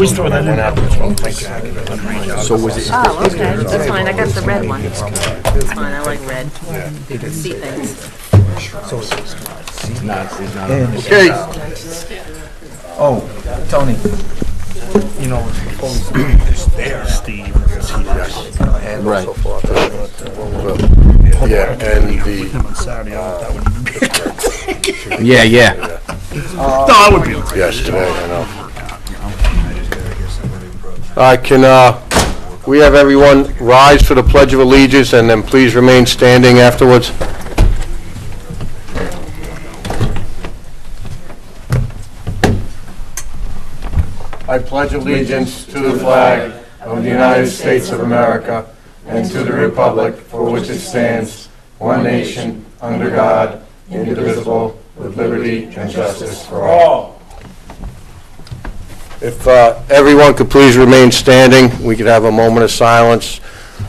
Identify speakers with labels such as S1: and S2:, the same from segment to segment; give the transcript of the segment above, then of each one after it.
S1: always throw that in.
S2: So was it?
S3: Oh, okay, that's fine, I got the red one. It's fine, I like red. You can see things.
S2: Okay.
S1: Oh, Tony. You know, Steve,
S2: Right. Yeah, and the,
S1: on Saturday, I don't know if that would even be.
S2: yeah.
S1: No, I would be okay.
S2: Yes, today, I know. All right, can we have everyone rise for the Pledge of Allegiance and then please remain standing afterwards? I pledge allegiance to the flag of the United States of America and to the republic for which it stands, one nation, under God, indivisible, with liberty and justice for all. If everyone could please remain standing, we could have a moment of silence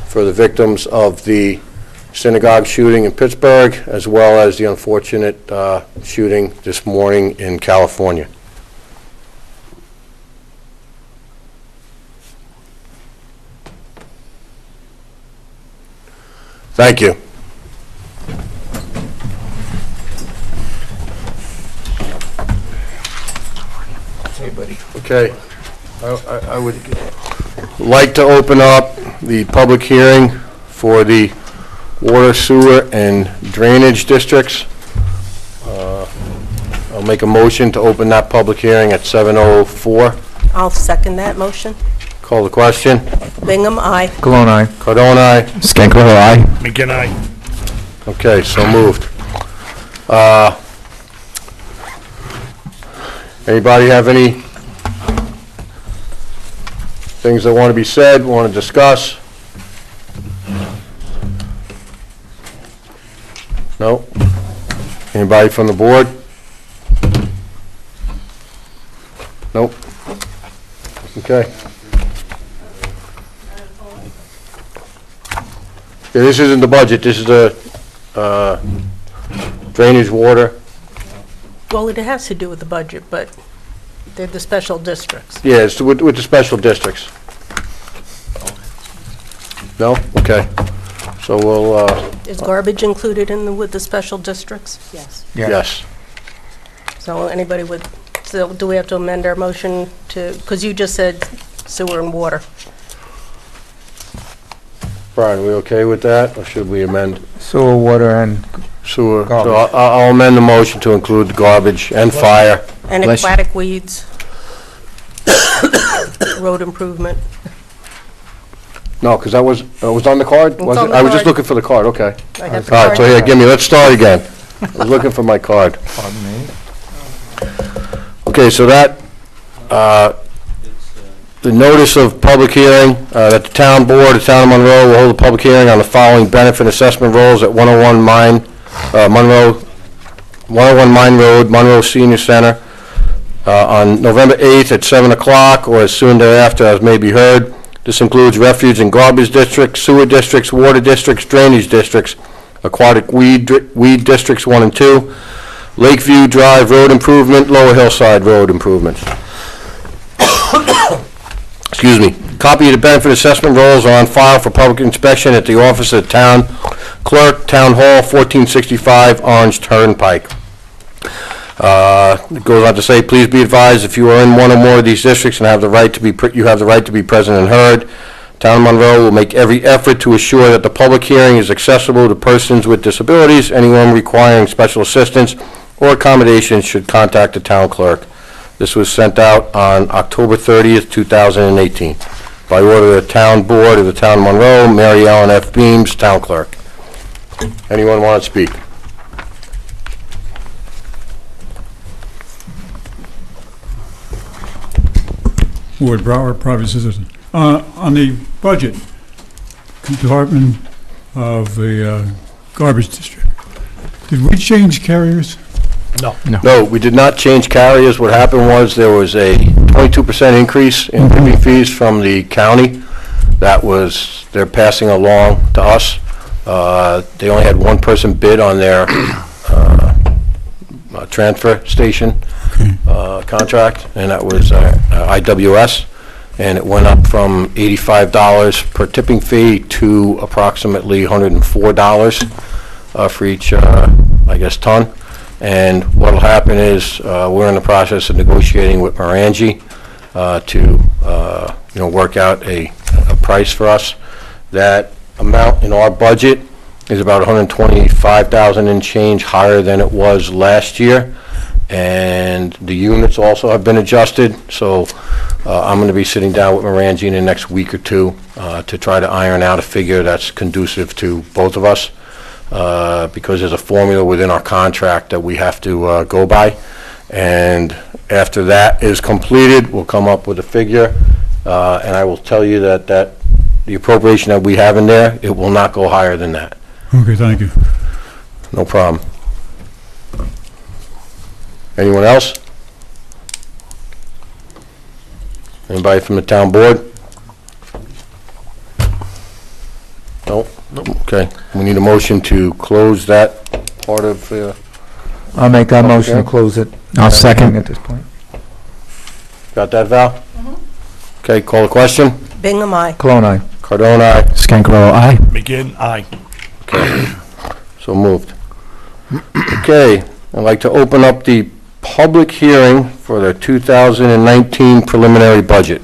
S2: for the victims of the synagogue shooting in Pittsburgh, as well as the unfortunate shooting this morning in California. Thank you. Okay, I would like to open up the public hearing for the water, sewer, and drainage districts. I'll make a motion to open that public hearing at 7:04.
S4: I'll second that motion.
S2: Call the question.
S4: Bingham, aye.
S5: Cologne, aye.
S2: Cardone, aye.
S5: Scanklin, aye.
S1: McGinn, aye.
S2: Okay, so moved. Anybody have any things that want to be said, want to discuss? No? Anybody from the board? Nope. Okay. Yeah, this isn't the budget, this is the drainage water.
S4: Well, it has to do with the budget, but they're the special districts.
S2: Yeah, it's with the special districts. No? Okay. So we'll,
S4: Is garbage included with the special districts?
S3: Yes.
S2: yes.
S4: So anybody would, so do we have to amend our motion to, because you just said sewer and water.
S2: Brian, are we okay with that, or should we amend
S5: Sewer, water, and
S2: sewer? So
S5: Garbage.
S2: I'll amend the motion to include the garbage and fire.
S4: And
S5: Bless you.
S4: aquatic weeds. Road improvement.
S2: No, because that was on the card?
S4: It's
S2: Was
S4: on
S2: it?
S4: the
S2: I was just
S4: card.
S2: looking for the card, okay.
S4: I have the
S2: All right,
S4: card.
S2: so here, give me, let's start again. I was looking for my card.
S5: pardon me.
S2: Okay, so that, the notice of public hearing, that the town board, the town of Monroe will hold a public hearing on the following benefit assessment rolls at 101 Mine Road, Monroe Senior Center, on November 8th at 7 o'clock or as soon thereafter as may be heard. This includes refuge and garbage districts, sewer districts, water districts, drainage districts, aquatic weed districts 1 and 2, Lakeview Drive road improvement, Lower Hillside road improvements. Excuse me. Copy of the benefit assessment rolls are on file for public inspection at the office of the town clerk, Town Hall, 1465 Orange Turnpike. It goes on to say, please be advised if you are in one or more of these districts and have the right to be present and heard. Town of Monroe will make every effort to assure that the public hearing is accessible to persons with disabilities. Anyone requiring special assistance or accommodations should contact the town clerk. This was sent out on October 30th, 2018. By order of the town board of the town of Monroe, Mary Ellen F. Beams, town clerk. Anyone want to speak?
S6: Ward Brower, private citizen. On the budget, Department of the Garbage District, did we change carriers?
S2: No, we did not change carriers. What happened was there was a 22% increase in tipping fees from the county. That was, they're passing along to us. They only had one person bid on their transfer station contract, and that was IWS. and it went up from $85 per tipping fee to approximately $104 for each, I guess, ton. And what'll happen is, we're in the process of negotiating with Morangi to, work out a price for us. That amount in our budget is about $125,000 and change higher than it was last year. And the units also have been adjusted, so I'm going to be sitting down with Morangi in the next week or two to try to iron out a figure that's conducive to both of us, because there's a formula within our contract that we have to go by. And after that is completed, we'll come up with a figure, and I will tell you that the appropriation that we have in there, it will not go higher than that.
S6: Okay, thank you.
S2: No problem. Anyone else? Anybody from the town board? No? Okay. We need a motion to close that part of,
S5: I'll make that motion to
S2: Okay.
S5: close it.
S1: I'll second.
S5: At this point.
S2: got that, Val? Okay, call the question.
S4: Bingham, aye.
S5: Cologne, aye.
S2: Cardone, aye.
S1: Scancarello, aye. McGinn, aye.
S2: So moved. Okay, I'd like to open up the public hearing for the 2019 preliminary budget.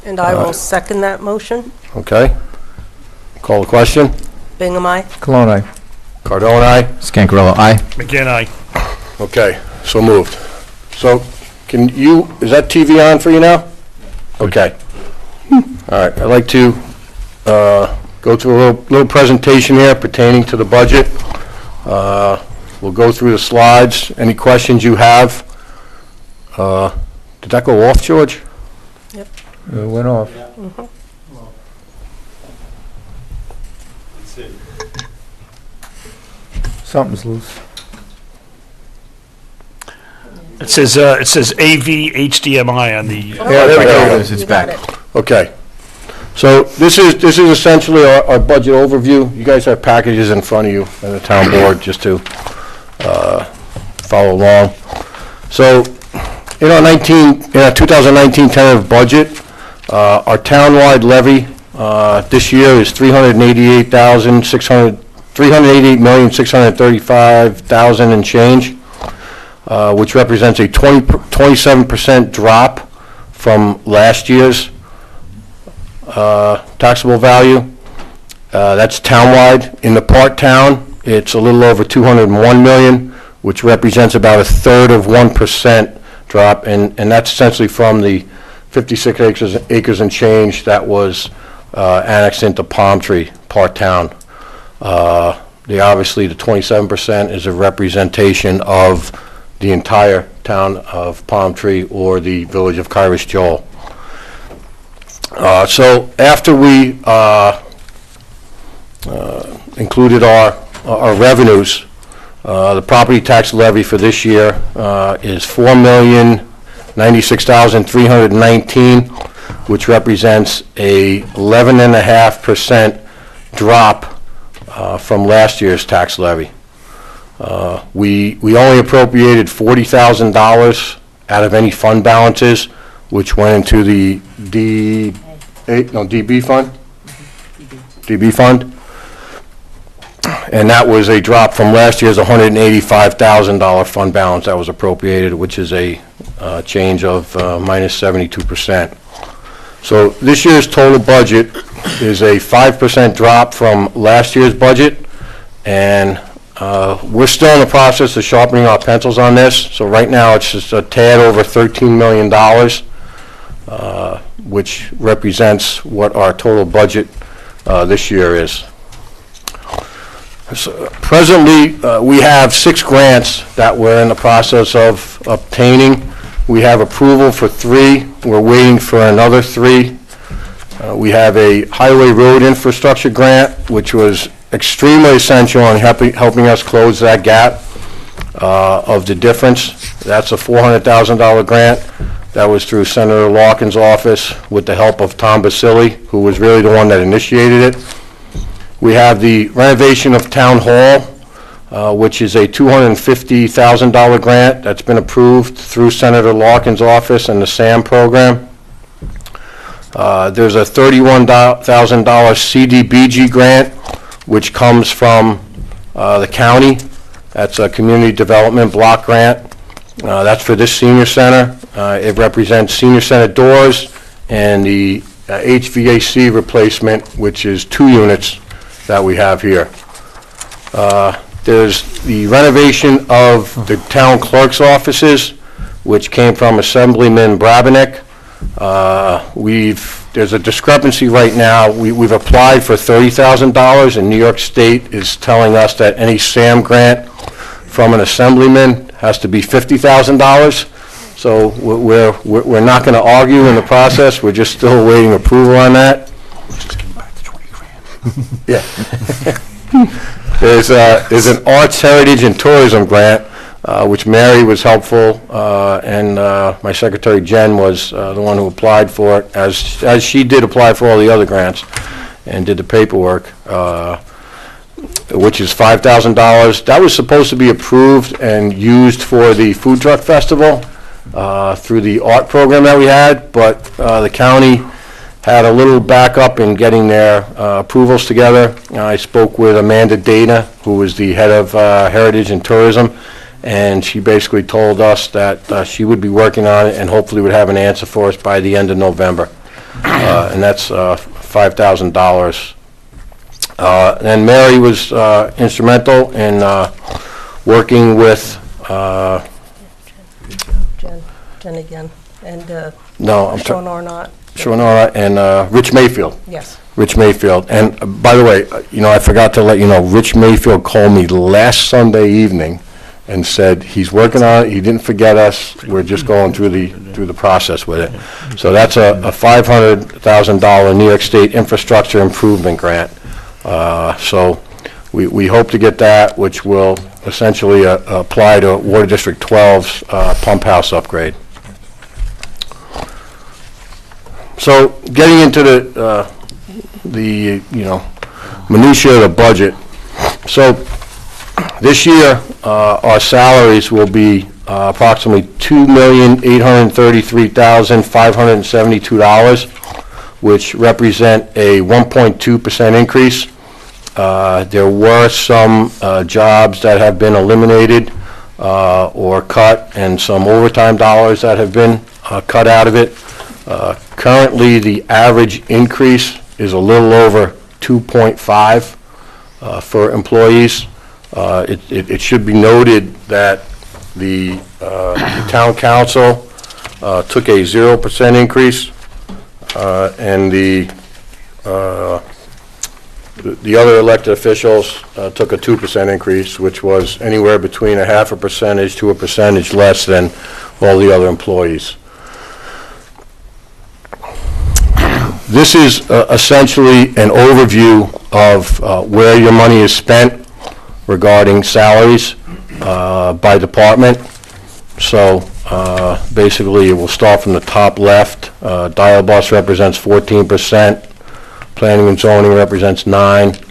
S4: And I will second that motion.
S2: Okay? Call the question.
S4: Bingham, aye.
S5: Cologne, aye.
S2: Cardone, aye.
S1: Scancarello, aye. McGinn, aye.
S2: Okay, so moved. So, is that TV on for you now? Okay. All right, I'd like to go through a little presentation here pertaining to the budget. We'll go through the slides. Any questions you have? Did that go off, George?
S5: It went off. Something's loose.
S1: It says AV HDMI on the.
S2: Yeah, there we go.
S4: It's back.
S2: Okay. So this is essentially our budget overview. You guys have packages in front of you and the town board just to follow along. So in our 2019 tentative budget, our townwide levy this year is $388,635,000 and change, which represents a 27% drop from last year's taxable value. That's townwide. In the part town, it's a little over 201 million, which represents about 1/3 of 1% drop, and that's essentially from the 56 acres and change that was annexed into Palm Tree part town. Obviously, the 27% is a representation of the entire town of Palm Tree or the village of Kairos Joel. So after we included our revenues, the property tax levy for this year is $4,096,319, which represents a 11.5% drop from last year's tax levy. We only appropriated $40,000 out of any fund balances, which went into the DB fund? DB fund. And that was a drop from last year's $185,000 fund balance that was appropriated, which is a change of minus 72%. So this year's total budget is a 5% drop from last year's budget, and we're still in the process of sharpening our pencils on this. So right now, it's just a tad over $13 million, which represents what our total budget this year is. So presently, we have 6 grants that we're in the process of obtaining. We have approval for 3. We're waiting for another 3. We have a highway road infrastructure grant, which was extremely essential in helping us close that gap of the difference. That's a $400,000 grant. That was through Senator Larkin's office with the help of Tom Basili, who was really the one that initiated it. We have the renovation of Town Hall. which is a $250,000 grant that's been approved through Senator Larkin's office and the SAM program. There's a $31,000 CDBG grant, which comes from the county. That's a community development block grant. That's for this senior center. It represents senior center doors and the HVAC replacement, which is 2 units that we have here. There's the renovation of the town clerk's offices, which came from Assemblyman Brabenec. There's a discrepancy right now. We've applied for $30,000, and New York State is telling us that any SAM grant from an assemblyman has to be $50,000. So we're not going to argue in the process. We're just still awaiting approval on that. Yeah. There's an Arts, Heritage, and Tourism grant, which Mary was helpful, and my secretary Jen was the one who applied for it, as she did apply for all the other grants, and did the paperwork, which is $5,000. That was supposed to be approved and used for the food truck festival through the art program that we had, but the county had a little backup in getting their approvals together. I spoke with Amanda Dana, who was the head of Heritage and Tourism, and she basically told us that she would be working on it and hopefully would have an answer for us by the end of November. And that's $5,000. And Mary was instrumental in working with
S4: Jen again, and
S2: no, I'm
S4: Sean Arnott.
S2: Shawna and Rich Mayfield.
S4: Yes.
S2: Rich Mayfield. And by the way, I forgot to let you know, Rich Mayfield called me last Sunday evening and said he's working on it. He didn't forget us. We're just going through the process with it. So that's a $500,000 New York State Infrastructure Improvement Grant. So we hope to get that, which will essentially apply to Water District 12's pump house upgrade. So getting into the minutia of the budget. So this year, our salaries will be approximately $2,833,572, which represent a 1.2% increase. There were some jobs that have been eliminated or cut, and some overtime dollars that have been cut out of it. Currently, the average increase is a little over 2.5 for employees. It should be noted that the town council took a 0% increase, and the other elected officials took a 2% increase, which was anywhere between 0.5% to 1% less than all the other employees. This is essentially an overview of where your money is spent regarding salaries by department. So basically, it will start from the top left. Dial bus represents 14%. Planning and zoning represents 9%.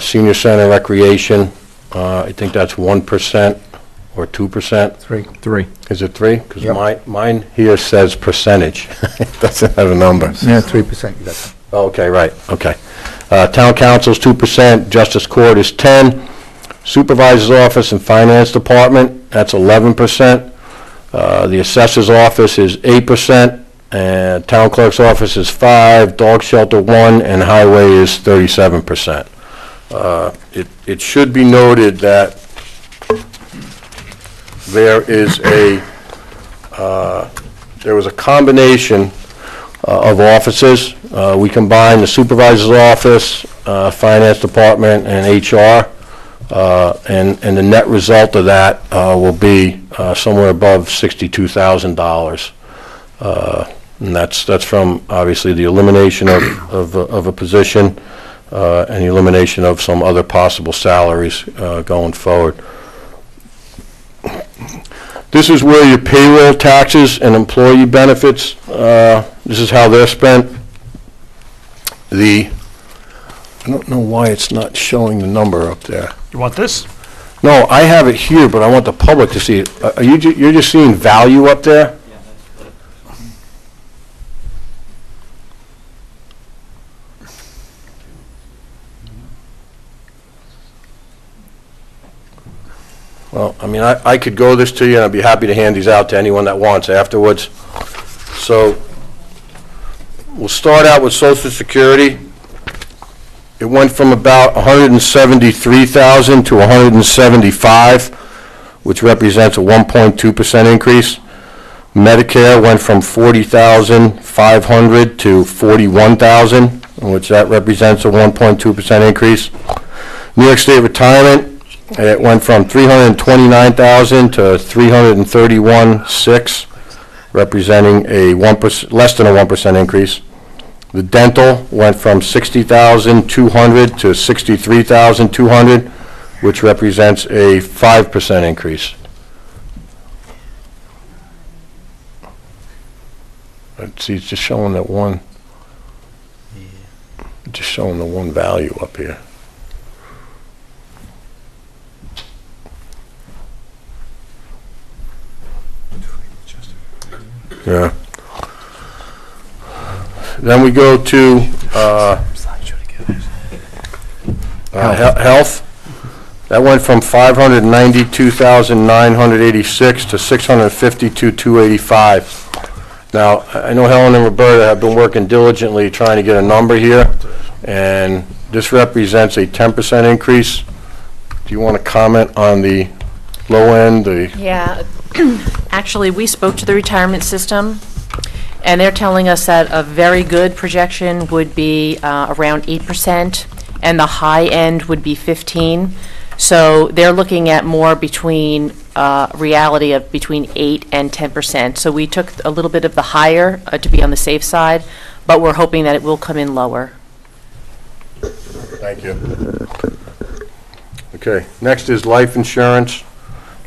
S2: Senior center recreation, I think that's 1% or 2%.
S5: 3.
S2: Is it 3? Because
S5: Yep.
S2: mine here says percentage. It doesn't have a number.
S5: Yeah, 3%. You got that.
S2: Okay, right, okay. Town council's 2%, justice court is 10, supervisor's office and finance department, that's 11%. The assessor's office is 8%, and town clerk's office is 5%, dog shelter 1%, and highway is 37%. It should be noted that there was a combination of offices. We combined the supervisor's office, finance department, and HR, and the net result of that will be somewhere above $62,000. And that's from, obviously, the elimination of a position and the elimination of some other possible salaries going forward. This is where your payroll taxes and employee benefits, this is how they're spent. I don't know why it's not showing the number up there.
S1: You want this?
S2: No, I have it here, but I want the public to see it. Are you, you're just seeing value up there? Well, I mean, I could go this to you, and I'd be happy to hand these out to anyone that wants afterwards. So, we'll start out with Social Security. It went from about 173,000 to 175, which represents a 1.2% increase. Medicare went from 40,500 to 41,000, which that represents a 1.2% increase. New York State Retirement, it went from 329,000 to 331,600, representing a 1%, less than a 1% increase. The dental went from 60,200 to 63,200, which represents a 5% increase. Let's see, it's just showing that one, just showing the one value up here. Yeah. Then we go to health. That went from 592,986 to 652,285. Now, I know Helen and Roberta have been working diligently trying to get a number here, and this represents a 10% increase. Do you want to comment on the low end?
S3: Yeah, actually, we spoke to the retirement system, and they're telling us that a very good projection would be around 8%, and the high end would be 15%. So they're looking at more between reality of between 8 and 10%. So we took a little bit of the higher to be on the safe side, but we're hoping that it will come in lower.
S2: Thank you. Okay, next is life insurance,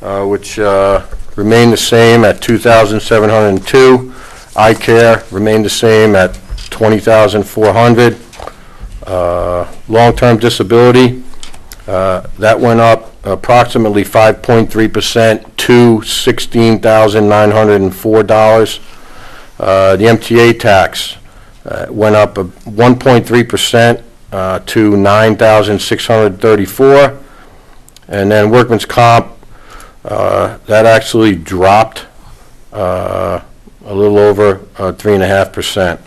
S2: which remained the same at $2,702. Eye care remained the same at $20,400. Long-term disability, that went up approximately 5.3% to $16,904. The MTA tax went up 1.3% to $9,634. And then workman's comp, that actually dropped a little over 3.5%.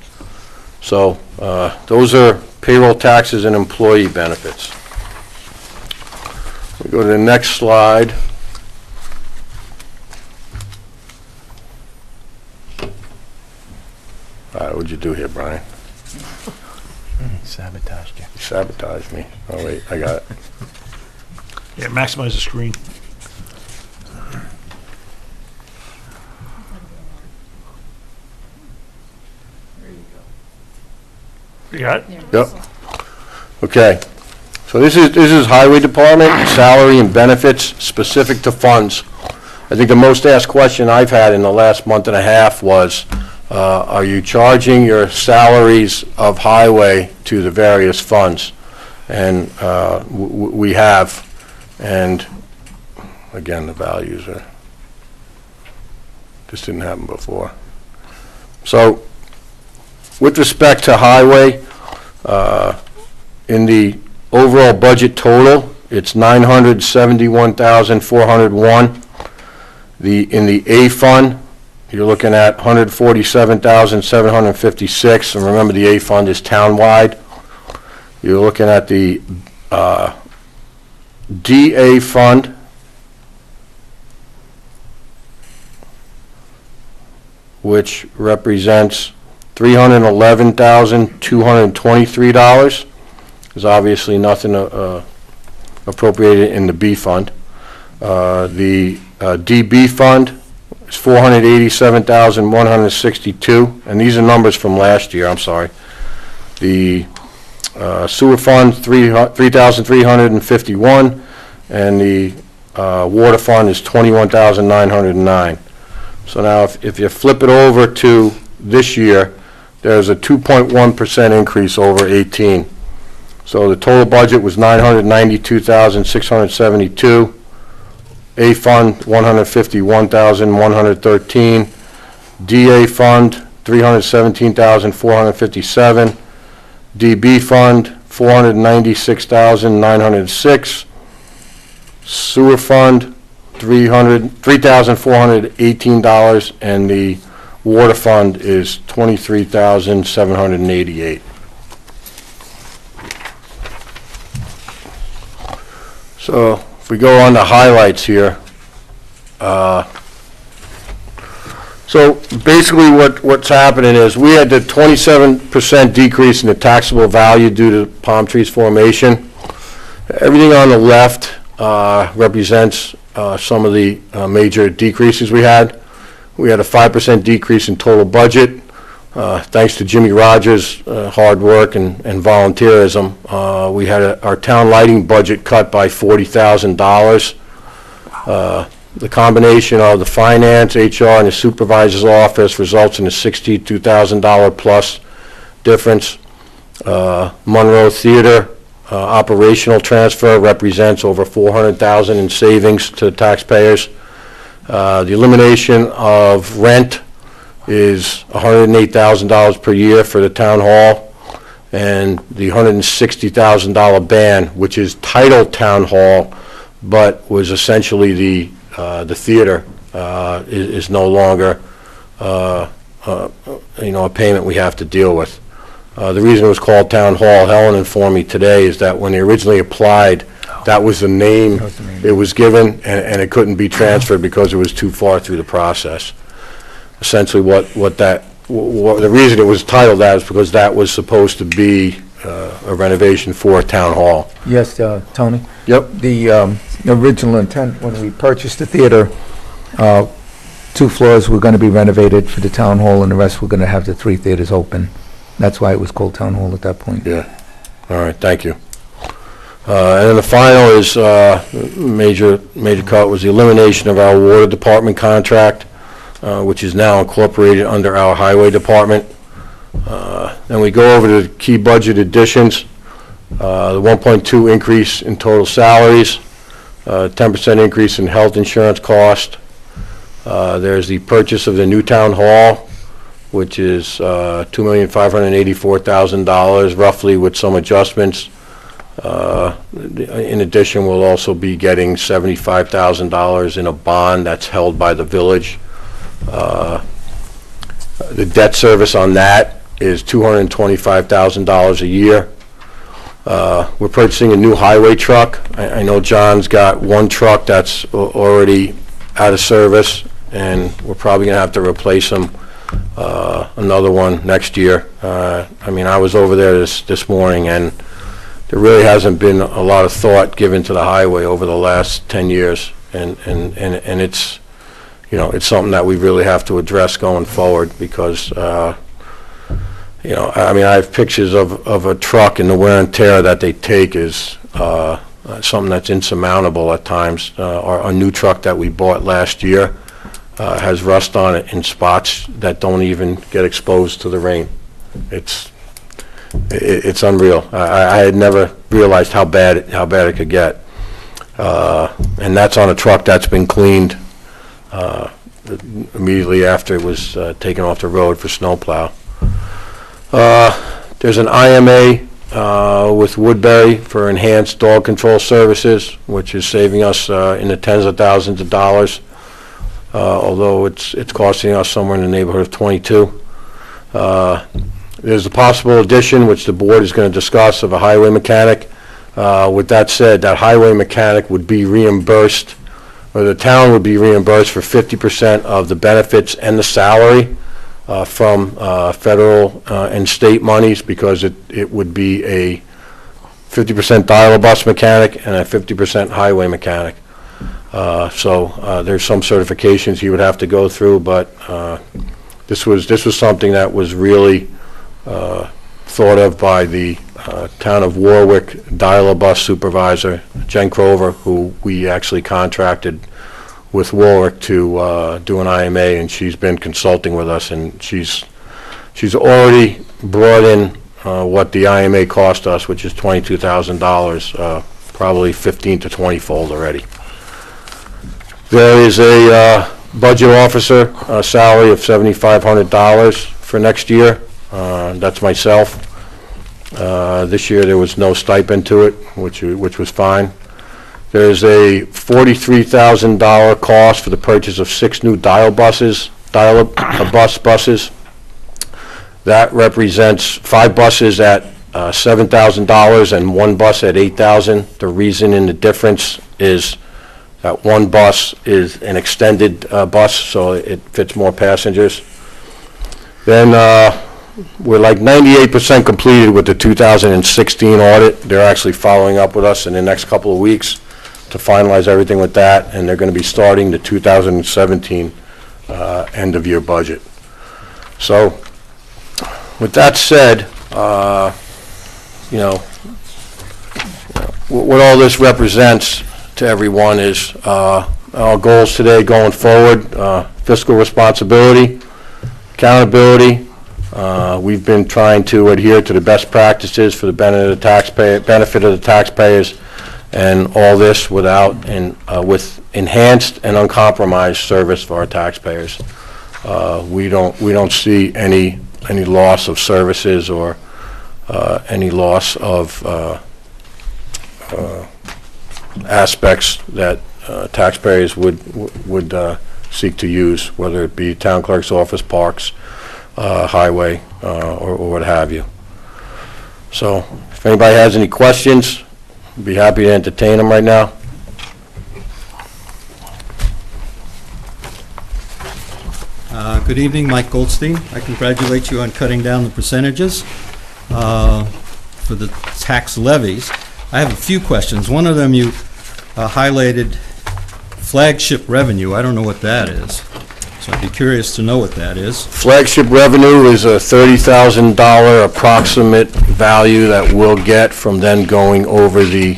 S2: So those are payroll taxes and employee benefits. We go to the next slide. All right, what'd you do here, Brian?
S5: Sabotaged you.
S2: You sabotaged me. Oh, wait, I got it.
S1: Yeah, maximize the screen. You got it?
S2: Yep. Okay. So this is Highway Department, salary and benefits specific to funds. I think the most asked question I've had in the last month and a half was, are you charging your salaries of highway to the various funds? And we have, and again, the values are, this didn't happen before. So with respect to highway, in the overall budget total, it's $971,401. In the A fund, you're looking at $147,756, and remember the A fund is townwide. You're looking at the DA fund, which represents $311,223. There's obviously nothing appropriated in the B fund. The DB fund is $487,162, and these are numbers from last year, I'm sorry. The sewer fund, $3,351, and the water fund is $21,909. So now if you flip it over to this year, there's a 2.1% increase over 18. So the total budget was $992,672. A Fund, $151,113. DA Fund, $317,457. DB Fund, $496,906. Sewer Fund, $3,418, and the Water Fund is $23,788. So if we go on to highlights here, so basically what's happening is we had the 27% decrease in the taxable value due to palm trees formation. Everything on the left represents some of the major decreases we had. We had a 5% decrease in total budget. Thanks to Jimmy Rogers' hard work and volunteerism, we had our town lighting budget cut by $40,000. The combination of the finance, HR, and the supervisor's office results in a $62,000 plus difference. Monroe Theater operational transfer represents over $400,000 in savings to taxpayers. The elimination of rent is $108,000 per year for the town hall, and the $160,000 ban, which is titled town hall, but was essentially the theater, is no longer a payment we have to deal with. The reason it was called town hall, Helen informed me today, is that when they originally applied, that was the name it was given, and it couldn't be transferred because it was too far through the process. Essentially, the reason it was titled that is because that was supposed to be a renovation for town hall.
S5: Yes, Tony?
S2: Yep.
S5: The original intent, when we purchased the theater, 2 floors were going to be renovated for the town hall, and the rest were going to have the 3 theaters open. That's why it was called town hall at that point.
S2: Yeah. All right, thank you. And then the final is, major cut was the elimination of our water department contract, which is now incorporated under our highway department. Then we go over to the key budget additions. The 1.2 increase in total salaries, 10% increase in health insurance cost. There's the purchase of the new town hall, which is $2,584,000 roughly, with some adjustments. In addition, we'll also be getting $75,000 in a bond that's held by the village. The debt service on that is $225,000 a year. We're purchasing a new highway truck. I know John's got one truck that's already out of service, and we're probably going to have to replace him, another one next year. I mean, I was over there this morning, and there really hasn't been a lot of thought given to the highway over the last 10 years, and it's, it's something that we really have to address going forward, because, I mean, I have pictures of a truck, and the wear and tear that they take is something that's insurmountable at times. Our new truck that we bought last year has rust on it in spots that don't even get exposed to the rain. It's unreal. I had never realized how bad it could get, and that's on a truck that's been cleaned immediately after it was taken off the road for snowplow. There's an IMA with Woodbury for enhanced dog control services, which is saving us in the tens of thousands of dollars, although it's costing us somewhere in the neighborhood of 22. There's a possible addition, which the board is going to discuss, of a highway mechanic. With that said, that highway mechanic would be reimbursed, or the town would be reimbursed for 50% of the benefits and the salary from federal and state monies, because it would be a 50% dial-a-bus mechanic and a 50% highway mechanic. So there's some certifications he would have to go through, but this was something that was really thought of by the town of Warwick dial-a-bus supervisor, Jen Crover, who we actually contracted with Warwick to do an IMA, and she's been consulting with us, and she's already brought in what the IMA cost us, which is $22,000, probably 15 to 20 fold already. There is a budget officer salary of $7,500 for next year. That's myself. This year, there was no stipend to it, which was fine. There's a $43,000 cost for the purchase of 6 new buses. That represents 5 buses at $7,000 and 1 bus at $8,000. The reason in the difference is that 1 bus is an extended bus, so it fits more passengers. Then we're like 98% completed with the 2016 audit. They're actually following up with us in the next couple of weeks to finalize everything with that, and they're going to be starting the 2017 end-of-year budget. So, with that said, you know, what all this represents to everyone is our goals today going forward: fiscal responsibility, accountability. We've been trying to adhere to the best practices for the benefit of the taxpayers, and all this with enhanced and uncompromised service for our taxpayers. We don't see any loss of services or any loss of aspects that taxpayers would seek to use, whether it be town clerk's office, parks, highway, or what have you. So, if anybody has any questions, I'd be happy to entertain them right now.
S7: Good evening, Mike Goldstein. I congratulate you on cutting down the percentages for the tax levies. I have a few questions. One of them you highlighted flagship revenue. I don't know what that is, so I'd be curious to know what that is.
S2: Flagship revenue is a $30,000 approximate value that we'll get from then going over the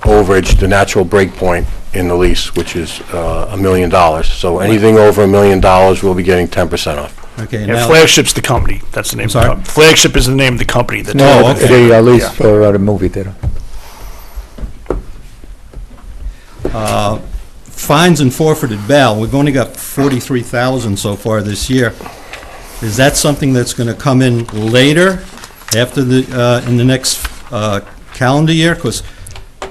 S2: overage, the natural break point in the lease, which is $1 million. So anything over $1 million, we'll be getting 10% off.
S7: Okay,
S1: Yeah,
S7: now,
S1: Flagship's the company. That's the name of the
S7: sorry?
S1: company. Flagship is the name of the company. that-
S5: No,
S7: okay.
S5: the lease
S1: Yeah.
S5: for the movie theater.
S7: fines and forfeited bail, we've only got 43,000 so far this year. Is that something that's going to come in later, after in the next calendar year? Because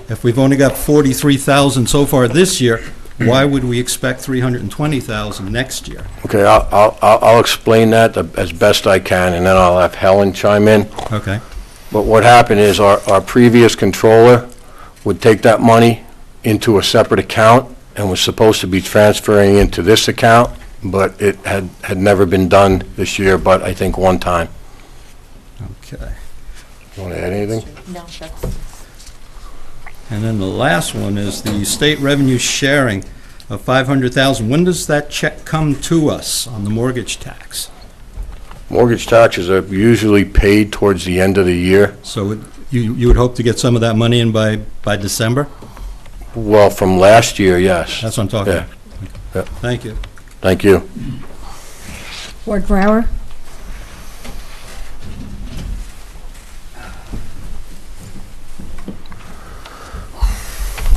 S7: if we've only got 43,000 so far this year, why would we expect 320,000 next year?
S2: Okay, I'll explain that as best I can, and then I'll have Helen chime in.
S7: Okay.
S2: But what happened is our previous controller would take that money into a separate account and was supposed to be transferring into this account, but it had never been done this year, but I think one time.
S7: Okay.
S2: You want to add anything?
S3: No, that's...
S7: And then the last one is the state revenue sharing of 500,000. When does that check come to us on the mortgage tax?
S2: Mortgage taxes are usually paid towards the end of the year.
S7: So you would hope to get some of that money in by December?
S2: Well, from last year, yes.
S7: That's what I'm talking
S2: Yeah.
S7: about. Thank you.
S2: Thank you.
S8: Ward Brower?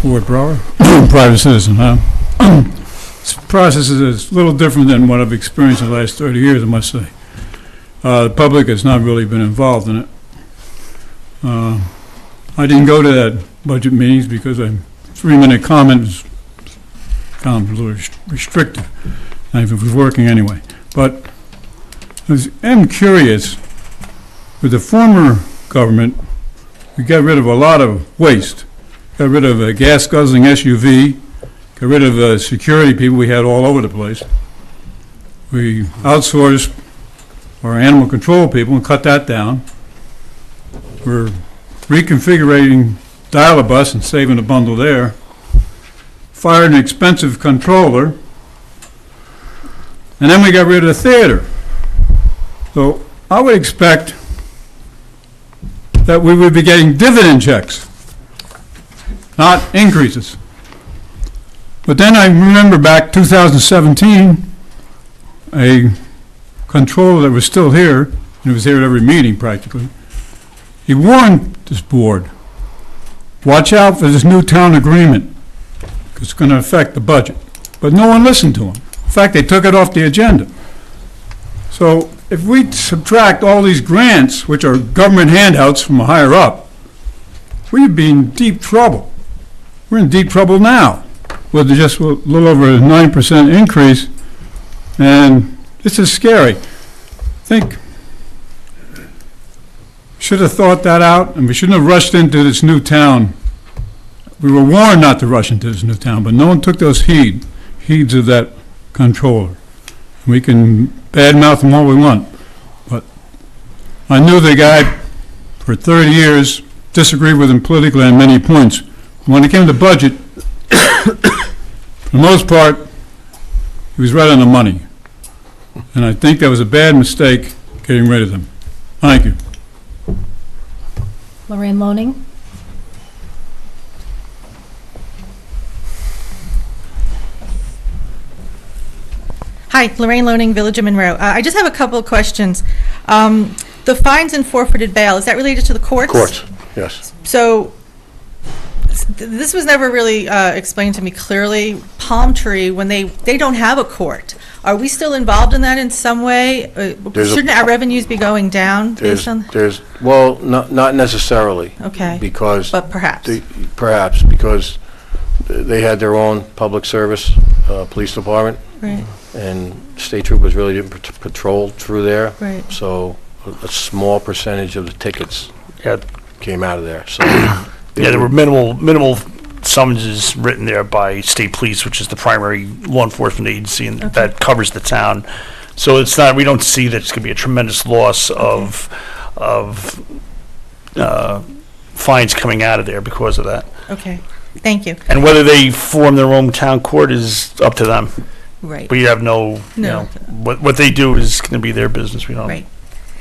S6: Ward Brower, private citizen, huh? This process is a little different than what I've experienced in the last 30 years, I must say. The public has not really been involved in it. I didn't go to that budget meetings because a 3-minute comment is kind of a little restrictive, and if it was working anyway. But I am curious, with the former government, we got rid of a lot of waste. Got rid of a gas-guzzling SUV, got rid of security people we had all over the place. We outsourced our animal control people and cut that down. We're reconfiguring Dial-A-Bus and saving a bundle there. Fired an expensive controller. And then we got rid of the theater. So I would expect that we would be getting dividend checks, not increases. But then I remember back 2017, a controller that was still here, and he was here at every meeting practically, he warned this board, watch out for this new town agreement, It's going to affect the budget. But no one listened to them. In fact, they took it off the agenda. So if we subtract all these grants, which are government handouts from higher up, we'd be in deep trouble. We're in deep trouble now with just a little over a 9% increase, and this is scary. Should have thought that out, and we shouldn't have rushed into this new town. We were warned not to rush into this new town, but no one took those heeds of that controller. We can badmouth him all we want, but I knew the guy for 30 years, disagreed with him politically on many points. When it came to budget, for the most part, he was right on the money. And I think that was a bad mistake, getting rid of him. Thank you.
S8: Lorraine Loning.
S9: Hi, Lorraine Loning, Village of Monroe. I just have a couple of questions. The fines and forfeited bail, is that related to the courts?
S2: Courts, yes.
S9: So, this was never really explained to me clearly. Palm Tree, when they don't have a court, are we still involved in that in some way? Shouldn't our revenues be going down based on?
S2: Well, not necessarily.
S9: Okay.
S2: Because.
S9: But perhaps.
S2: Perhaps, because they had their own public service, police department.
S9: Right.
S2: And state troopers really didn't patrol through there.
S9: Right.
S2: So a small percentage of the tickets came out of there. So
S1: there were minimal summonses written there by state police, which is the primary law enforcement agency, and that covers the town. So it's not, we don't see that it's going to be a tremendous loss of fines coming out of there because of that.
S9: Okay, thank you.
S1: And whether they form their own town court is up to them.
S9: Right.
S1: We have no. What they do is going to be their business. We don't.
S9: Right.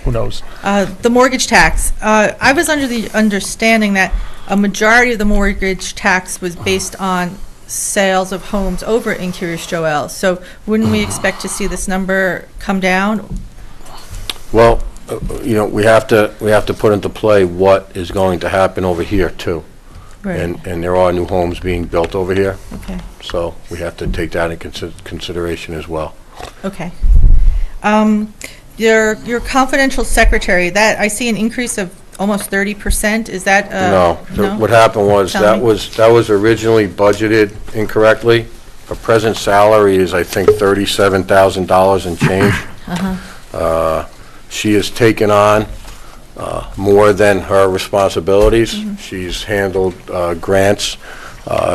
S1: Who knows?
S9: The mortgage tax. I was under the understanding that a majority of the mortgage tax was based on sales of homes over in Curious Joel. So wouldn't we expect to see this number come down?
S2: Well, we have to put into play what is going to happen over here too.
S9: Right.
S2: And there are new homes being built over here.
S9: Okay.
S2: So we have to take that in consideration as well.
S9: Okay. Your confidential secretary, that I see an increase of almost 30%. Is that
S2: No. What happened was
S9: Tell me.
S2: that was originally budgeted incorrectly. Her present salary is, I think, $37,000 and change. She has taken on more than her responsibilities. She's handled grants.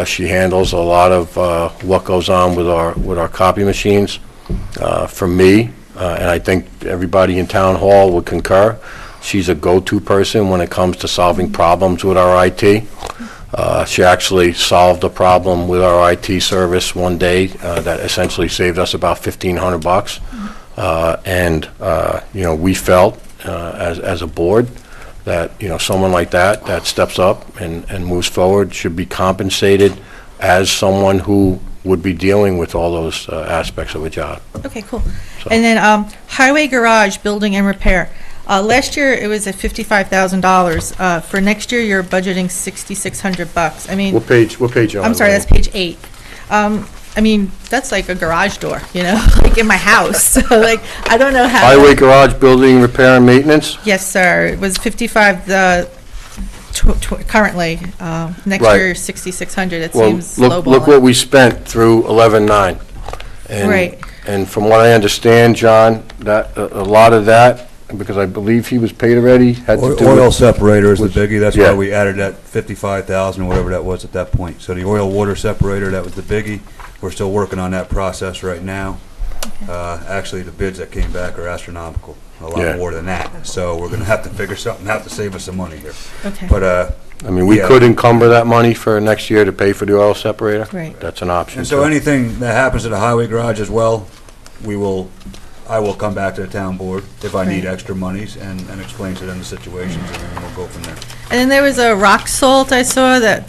S2: She handles a lot of what goes on with our copy machines. For me, and I think everybody in Town Hall would concur, she's a go-to person when it comes to solving problems with our IT. She actually solved a problem with our IT service one day that essentially saved us about $1,500. And we felt as a board that someone like that steps up and moves forward should be compensated as someone who would be dealing with all those aspects of a job.
S9: Okay, cool. And then highway garage building and repair. Last year it was at $55,000. For next year you're budgeting $6,600. I mean,
S2: What page are you on?
S9: I'm sorry, that's page 8. I mean, that's like a garage door, like in my house. So, like, I don't know how.
S2: Highway garage building repair and maintenance?
S9: Yes, sir. It was 55 currently. Next
S2: Right.
S9: year, 6,600. It
S2: Well,
S9: seems
S2: look
S9: lowballing.
S2: what we spent through 11/9.
S9: Right.
S2: And from what I understand, John, that a lot of that, because I believe he was paid already, had to do
S10: Oil
S2: with...
S10: separator is the biggie, that's
S2: Yeah.
S10: why we added that 55,000 or whatever that was at that point. So the oil water separator, that was the biggie. We're still working on that process right now. Actually, the bids that came back are astronomical, a
S2: Yeah.
S10: lot more than that. So we're gonna have to figure something out to save us some money here.
S9: Okay.
S10: But,
S2: I mean, we
S10: Yeah.
S2: could encumber that money for next year to pay for the oil separator.
S9: Right.
S2: That's an option.
S10: and so
S2: too.
S10: anything that happens at the highway garage as well, I will come back to the town board if I need
S9: Right.
S10: extra monies and explain to them the situations, and then we'll go from there.
S9: And then there was a rock salt I saw that,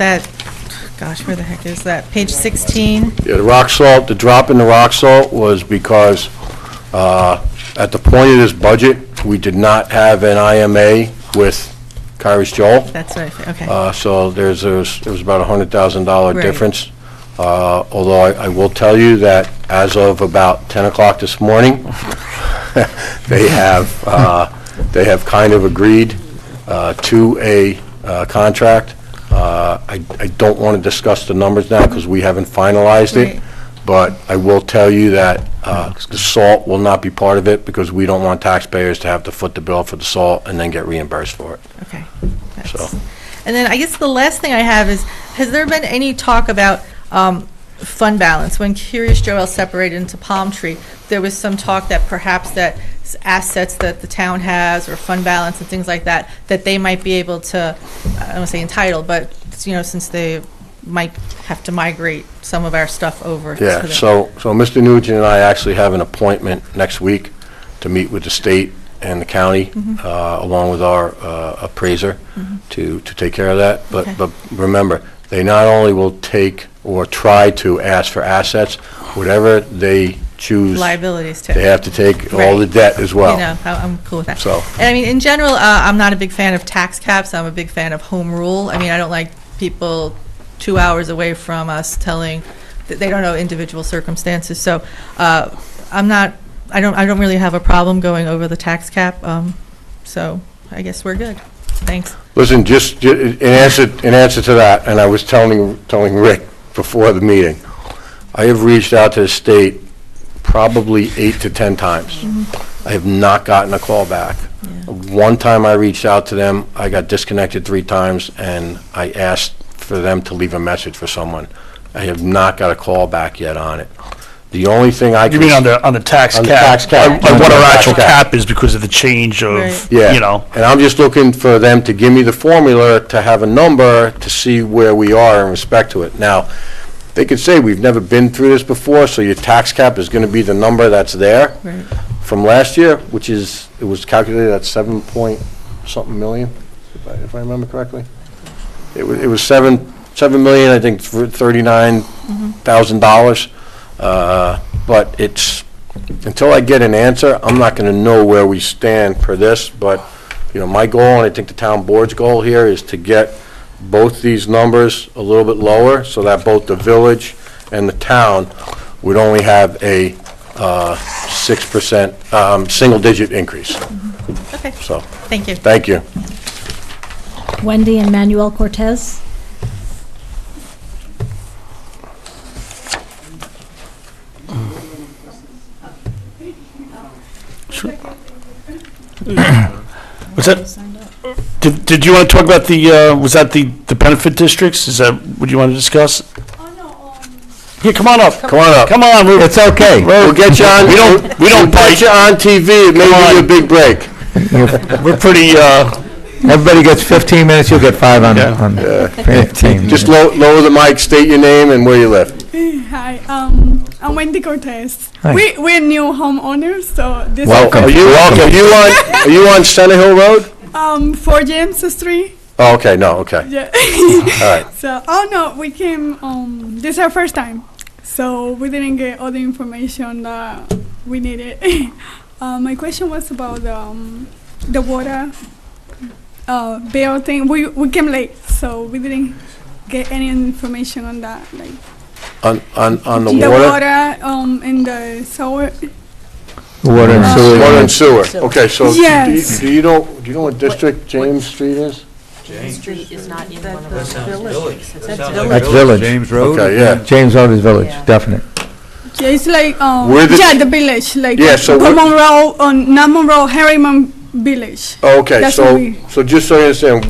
S9: gosh, where the heck is that? Page 16.
S2: Yeah, the rock salt, the drop in the rock salt was because at the point of this budget, we did not have an IMA with Cyrus Joel.
S9: That's what I, okay.
S2: So there was about a $100,000
S9: Right.
S2: difference. Although I will tell you that as of about 10 o'clock this morning, they have kind of agreed to a contract. I don't want to discuss the numbers now because we haven't finalized it,
S9: Right.
S2: but I will tell you that the salt will not be part of it because we don't want taxpayers to have to foot the bill for the salt and then get reimbursed for it.
S9: Okay.
S2: So.
S9: And then I guess the last thing I have is, has there been any talk about fund balance? When Curious Joel separated into Palm Tree, there was some talk that perhaps that assets that the town has or fund balance and things like that, that they might be able to, I don't want to say entitled, but, since they might have to migrate some of our stuff over.
S2: Yeah,
S9: to the-
S2: so Mr. Nugent and I actually have an appointment next week to meet with the state and the county, along with our appraiser, to take care of that.
S9: Okay.
S2: But remember, they not only will take or try to ask for assets, whatever they choose,
S9: Liabilities too.
S2: they have to take all the
S9: Right.
S2: debt as well.
S9: I'm cool with that.
S2: So,
S9: And I mean, in general, I'm not a big fan of tax caps. I'm a big fan of home rule. I mean, I don't like people 2 hours away from us telling that they don't know individual circumstances. So I don't really have a problem going over the tax cap. So I guess we're good. Thanks.
S2: listen, just in answer to that, and I was telling Rick before the meeting, I have reached out to the state probably 8 to 10 times. I have not gotten a call back. One time I reached out to them, I got disconnected 3 times, and I asked for them to leave a message for someone. I have not got a call back yet on it. The only thing I
S1: You
S2: can...
S1: mean on the tax
S2: On the
S1: cap?
S2: tax cap.
S1: Like what our
S2: Tax
S1: actual
S2: cap.
S1: cap is because of the change of,
S9: Right.
S2: Yeah.
S1: you know.
S2: And I'm just looking for them to give me the formula to have a number to see where we are in respect to it. Now, they could say, we've never been through this before, so your tax cap is going to be the number that's there
S9: Right.
S2: from last year, which is, it was calculated at 7-point-something million, if I remember correctly. It was 7 million, I think, $39,000. But it's, until I get an answer, I'm not going to know where we stand per this, but, my goal, and I think the town board's goal here, is to get both these numbers a little bit lower, so that both the village and the town would only have a 6%, single-digit increase.
S9: Okay.
S2: So,
S9: Thank you.
S2: thank you.
S8: Wendy and Manuel Cortez.
S1: What's that? Did you want to talk about the, was that the benefit districts? Is that what you want to discuss? Yeah, come on up.
S2: Come on up.
S1: Come on,
S5: It's okay.
S2: We'll get you on,
S1: We don't
S2: we'll
S1: bite.
S2: get you on TV, it may
S1: Come
S2: give you
S1: on.
S2: a big break.
S1: We're pretty,
S5: Everybody gets 15 minutes, you'll get 5 on,
S1: Yeah.
S5: on 15.
S2: Just lower the mic, state your name and where you live.
S11: Hi, I'm Wendy Cortez.
S5: Hi.
S11: We're new homeowners, so this
S5: Welcome.
S2: Are you on Center Hill Road?
S11: is 4 James Street.
S2: Oh, okay, no, okay,
S11: Yeah.
S2: all right.
S11: So, we came. This is our first time, so we didn't get all the information that we needed. My question was about the water bill thing. We came late, so we didn't get any information on that. Like
S2: On the
S11: the
S2: water?
S11: water and the sewer.
S5: Water and sewer.
S2: Water and sewer, okay, so
S11: Yes.
S2: do you know what district James Street is?
S3: Street is not in one of those.
S5: That's village.
S10: James Road?
S2: Okay, yeah.
S5: James Road is village, definite.
S11: Yeah, it's like
S2: Where the-
S11: the village, like
S2: Yeah, so what-
S11: Monroe, not Monroe, Harriman Village.
S2: Oh, okay,
S11: That's
S2: so,
S11: what we-
S2: so just so you understand,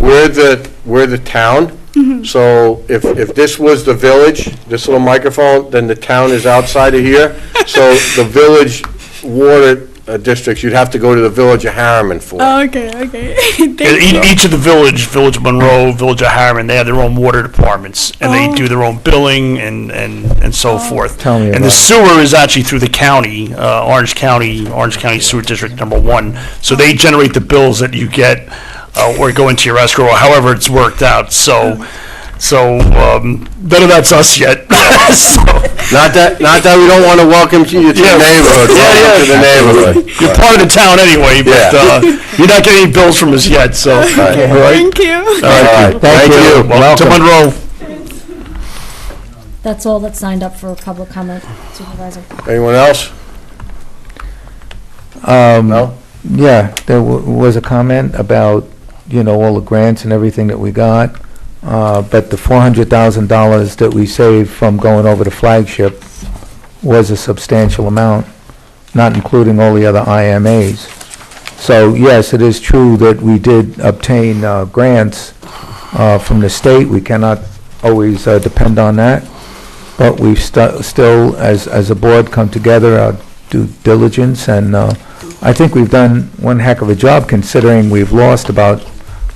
S2: we're the town, so if this was the village, this little microphone, then the town is outside of here, so the village water districts, you'd have to go to the Village of Harriman for.
S11: Okay. Thank you.
S1: each of the Village of Monroe, Village of Harriman, they have their own water departments, and they do their own billing and so forth.
S5: Tell me
S1: And
S5: about
S1: the
S5: it.
S1: sewer is actually through the county, Orange County Sewer District Number 1. So they generate the bills that you get, or go into your escrow, or however it's worked out, so none of that's us yet. So,
S2: Not that we don't want to welcome you to the
S1: Yeah.
S2: neighborhood, welcome to the neighborhood.
S1: you're part of the town anyway, but you're not getting any bills from us yet, so. All right.
S11: Thank you.
S2: All right, thank you.
S1: Welcome to Monroe.
S8: That's all that's signed up for public comment, Supervisor.
S2: Anyone else? No?
S5: Yeah, there was a comment about, all the grants and everything that we got, but the $400,000 that we saved from going over the flagship was a substantial amount, not including all the other IMAs. So, yes, it is true that we did obtain grants from the state. We cannot always depend on that, but we've still, as a board, come together, our due diligence, and I think we've done one heck of a job considering we've lost about,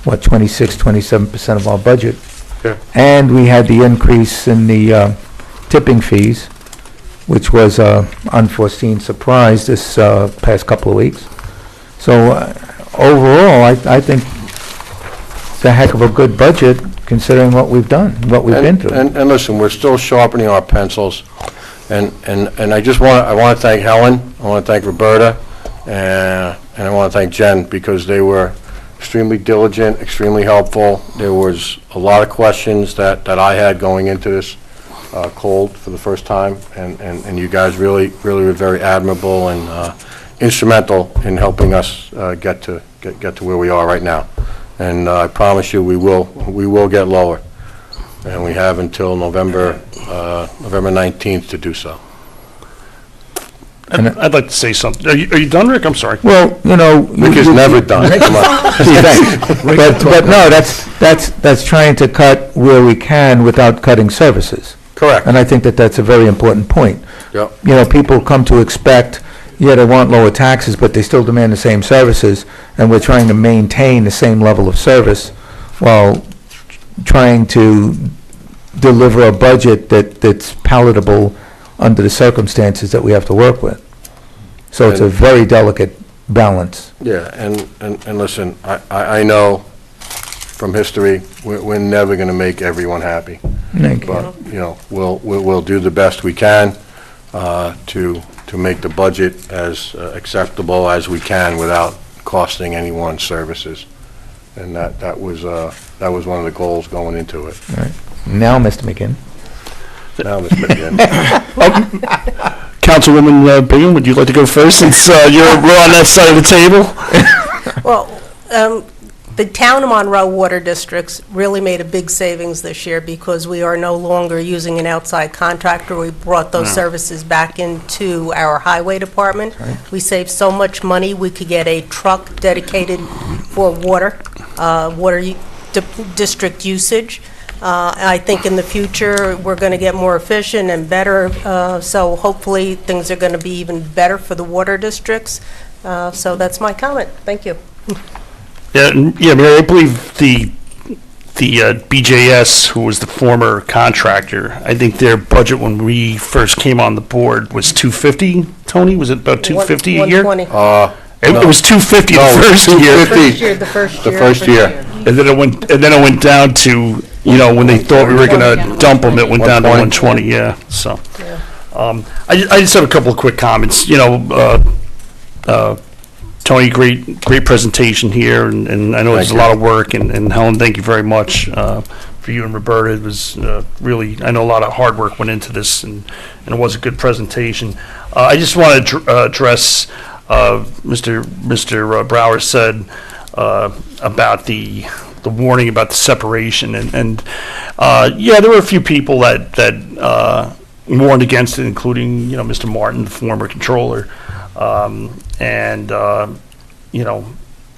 S5: 27% of our budget.
S2: Yeah.
S5: And we had the increase in the tipping fees, which was an unforeseen surprise this past couple of weeks. So overall, I think it's a heck of a good budget considering what we've done, what we've been through.
S2: And listen, we're still sharpening our pencils, and I want to thank Helen, I want to thank Roberta, and I want to thank Jen, because they were extremely diligent, extremely helpful. There was a lot of questions that I had going into this cold for the first time, and you guys really were very admirable and instrumental in helping us get to where we are right now. And I promise you, we will get lower, and we have until November 19th to do so.
S1: I'd like to say something. Are you done, Rick? I'm sorry.
S5: Well,
S2: Rick is never done. Come on.
S5: But no, that's trying to cut where we can without cutting services.
S2: Correct.
S5: And I think that that's a very important point.
S2: Yep.
S5: People come to expect, they want lower taxes, but they still demand the same services, and we're trying to maintain the same level of service while trying to deliver a budget that's palatable under the circumstances that we have to work with. So it's a very delicate balance.
S2: Yeah, and listen, I know from history, we're never going to make everyone happy.
S5: Thank you.
S2: But, we'll do the best we can to make the budget as acceptable as we can without costing anyone services. And that was one of the goals going into it.
S5: All right. Now, Mr. McKinn.
S2: Now, Mr. McGinn.
S1: Councilwoman Bingham, would you like to go first, since we're on that side of the table?
S4: Well, the town of Monroe water districts really made a big savings this year because we are no longer using an outside contractor. We brought those services back into our highway department. We saved so much money, we could get a truck dedicated for water district usage. I think in the future, we're going to get more efficient and better, so hopefully things are going to be even better for the water districts. So that's my comment. Thank you.
S1: Yeah, Mary, I believe the BJS, who was the former contractor, I think their budget when we first came on the board was $250. Tony, was it about $250 a year?
S4: $120.
S1: It was $250 the first year.
S4: The first
S2: The first year.
S1: And then it went down to, when they thought we were going to dump them, it went down to 120, yeah, so. I just have a couple of quick comments, Tony, great presentation here, and I know there's a lot of work, and Helen, thank you very much for you and Roberta. It was really, I know a lot of hard work went into this, and it was a good presentation. I just want to address Mr. Brower said about the warning about the separation, and yeah, there were a few people that warned against it, including Mr. Martin, the former controller, and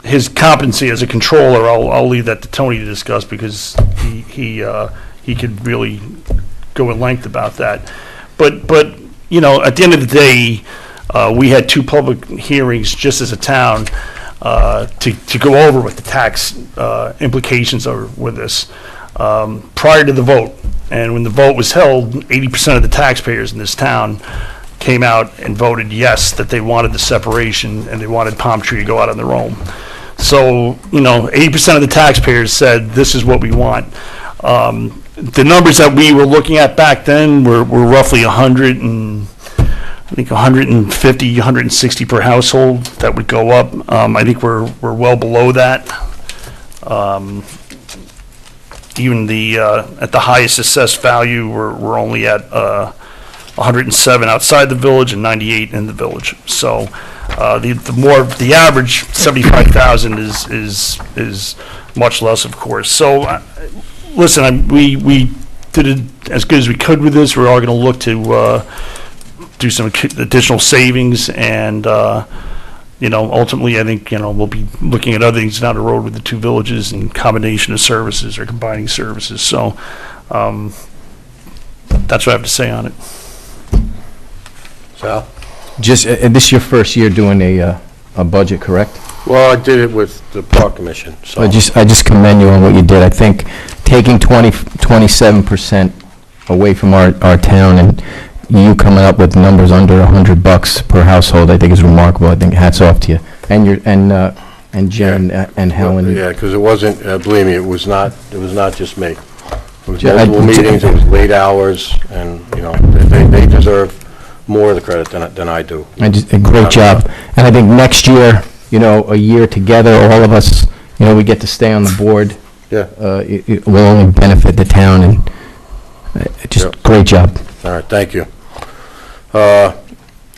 S1: his competency as a controller. I'll leave that to Tony to discuss, because he could really go in length about that. But at the end of the day, we had two public hearings just as a town to go over what the tax implications are with this prior to the vote. And when the vote was held, 80% of the taxpayers in this town came out and voted yes, that they wanted the separation and they wanted Palm Tree to go out on their own. So, 80% of the taxpayers said this is what we want. The numbers that we were looking at back then were roughly 150, 160 per household that would go up. I think we're well below that. even the, at the highest assessed value, we're only at 107 outside the village and 98 in the village. So the average 75,000 is much less, of course. So listen, we did it as good as we could with this. We're all going to look to do some additional savings, and ultimately, I think we'll be looking at other things down the road with the two villages and combination of services or combining services. So that's what I have to say on it.
S2: Sal?
S12: Just, this is your first year doing a budget, correct?
S2: Well, I did it with the Park Commission, so.
S12: I just commend you on what you did. I think taking 27% away from our town and you coming up with numbers under $100 per household, I think is remarkable. I think hats off to you. And Jen and Helen.
S2: Yeah, because it wasn't, believe me, it was not just me. It was
S12: Yeah,
S2: multiple meetings, it was late hours, and, they deserve more of the credit than I do.
S12: A great job. And I think next year, a year together, all of us, we get to stay on the board.
S2: Yeah.
S12: It will only benefit the town, and just great job.
S2: All right, thank you.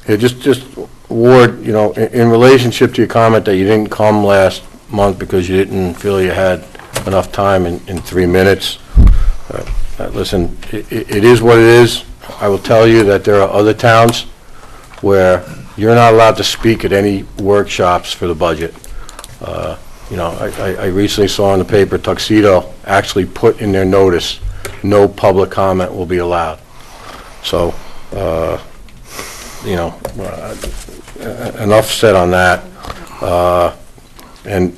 S2: Just, Ward, in relationship to your comment that you didn't come last month because you didn't feel you had enough time in 3 minutes, listen, it is what it is. I will tell you that there are other towns where you're not allowed to speak at any workshops for the budget. I recently saw in the paper Tuxedo actually put in their notice, no public comment will be allowed. So, enough said on that. And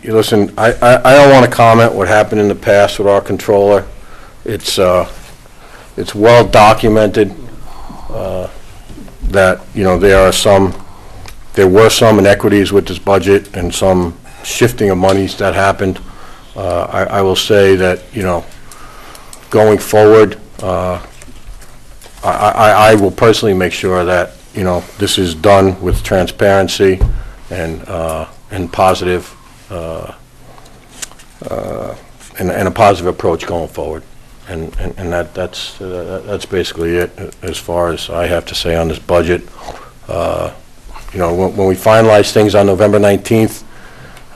S2: listen, I don't want to comment what happened in the past with our controller. It's well documented that there were some inequities with this budget and some shifting of monies that happened. I will say that going forward, I will personally make sure that this is done with transparency and positive and a positive approach going forward. And that's basically it as far as I have to say on this budget. When we finalize things on November 19th,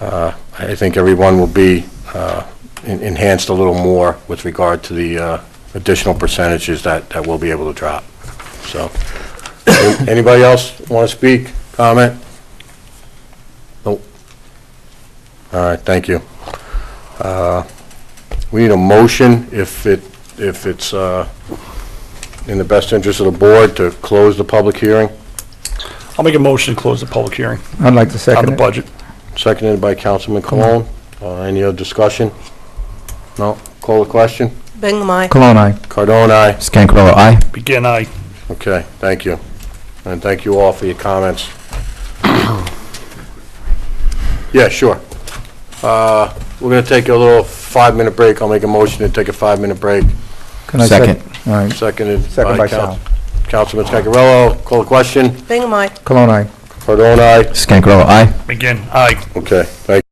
S2: I think everyone will be enhanced a little more with regard to the additional percentages that we'll be able to drop. So, anybody else want to speak, comment? Nope. All right, thank you. We need a motion if it's in the best interest of the board to close the public hearing.
S1: I'll make a motion to close the public hearing
S5: I'd like to
S1: on
S5: second
S1: the
S5: it.
S1: budget.
S2: Seconded by Councilman Cologne. Any other discussion? No? Call the question?
S4: Bingham, aye.
S5: Cologne, aye.
S2: Cardone, aye.
S12: Scancarello, aye.
S1: Begin, aye.
S2: Okay, thank you. And thank you all for your comments. Yeah, sure. We're going to take a little 5-minute break. I'll make a motion to take a 5-minute break.
S5: Can I
S12: Second.
S5: All right.
S2: Seconded
S5: Second
S2: by
S5: by Sal.
S2: Councilman Scancarello. Call the question.
S4: Bingham, aye.
S2: Cardone, aye.
S12: Scancarello, aye.
S1: Begin, aye.
S2: Okay, thank you.